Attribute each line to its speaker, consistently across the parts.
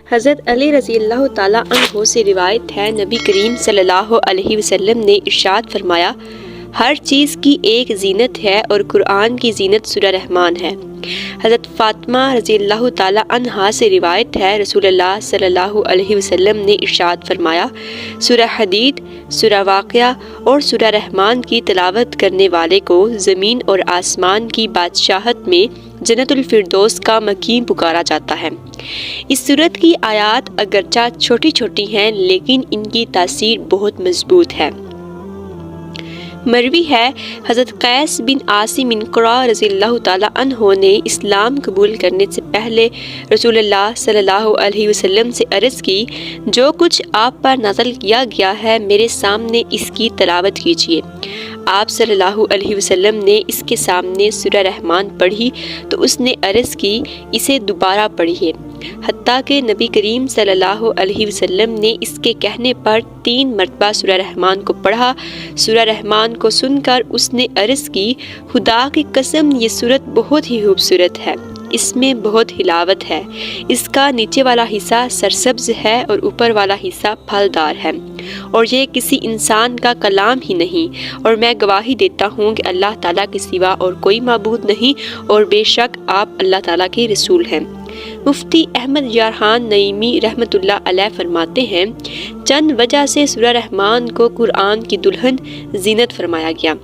Speaker 1: حضرت علی رضی اللہ تعالیٰ عنہ سے روایت ہے، نبی کریم صلی اللہ علیہ وسلم نے ارشاد فرمایا، ہر چیز کی ایک زینت ہے اور قرآن کی زینت سورہ رحمان ہے۔ حضرت فاطمہ رضی اللہ تعالیٰ عنہا سے روایت ہے، رسول اللہ صلی اللہ علیہ وسلم نے ارشاد فرمایا، سورہ حدید، سورہ واقعہ اور سورہ رحمان کی تلاوت کرنے والے کو زمین اور آسمان کی بادشاہت میں جنت الفردوس کا مقیم پکارا جاتا ہے۔ اس سورت کی آیات اگرچہ چھوٹی چھوٹی ہیں لیکن ان کی تاثیر بہت مضبوط ہے۔ مروی ہے، حضرت قیس بن عاصم بن قرہ رضی اللہ تعالیٰ عنہ نے اسلام قبول کرنے سے پہلے رسول اللہ صلی اللہ علیہ وسلم سے عرض کی، جو کچھ آپ پر نازل کیا گیا ہے میرے سامنے اس کی تلاوت کیجیے۔ آپ صلی اللہ علیہ وسلم نے اس کے سامنے سورہ رحمان پڑھی تو اس نے عرض کی، اسے دوبارہ پڑھیے، حتیٰ کہ نبی کریم صلی اللہ علیہ وسلم نے اس کے کہنے پر 3 مرتبہ سورہ رحمان کو پڑھا۔ سورہ رحمان کو سن کر اس نے عرض کی، خدا کی قسم یہ سورت بہت ہی خوبصورت ہے، اس میں بہت حلاوت ہے، اس کا نیچے والا حصہ سرسبز ہے اور اوپر والا حصہ پھلدار ہے، اور یہ کسی انسان کا کلام ہی نہیں، اور میں گواہی دیتا ہوں کہ اللہ تعالیٰ کے سوا اور کوئی معبود نہیں، اور بے شک آپ اللہ تعالیٰ کے رسول ہیں۔ مفتی احمد یارحان نعیمی رحمۃ اللہ علیہ فرماتے ہیں، چند وجہ سے سورہ رحمان کو قرآن کی دلہن زینت فرمایا گیا۔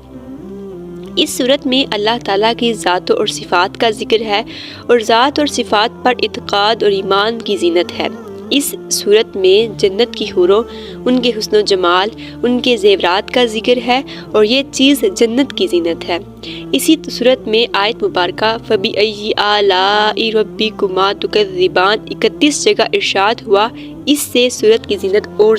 Speaker 1: اس صورت میں اللہ تعالیٰ کی ذات اور صفات کا ذکر ہے اور ذات اور صفات پر اعتقاد اور ایمان کی زینت ہے۔ اس صورت میں جنت کی حوروں، ان کے حسن و جمال، ان کے زیورات کا ذکر ہے اور یہ چیز جنت کی زینت ہے۔ اسی صورت میں آیت مبارکہ فَبِأَيِّ آلَاءِ رَبِّكُمَا تُكَذِّبَانِ 31 جگہ ارشاد ہوا، اس سے صورت کی زینت اور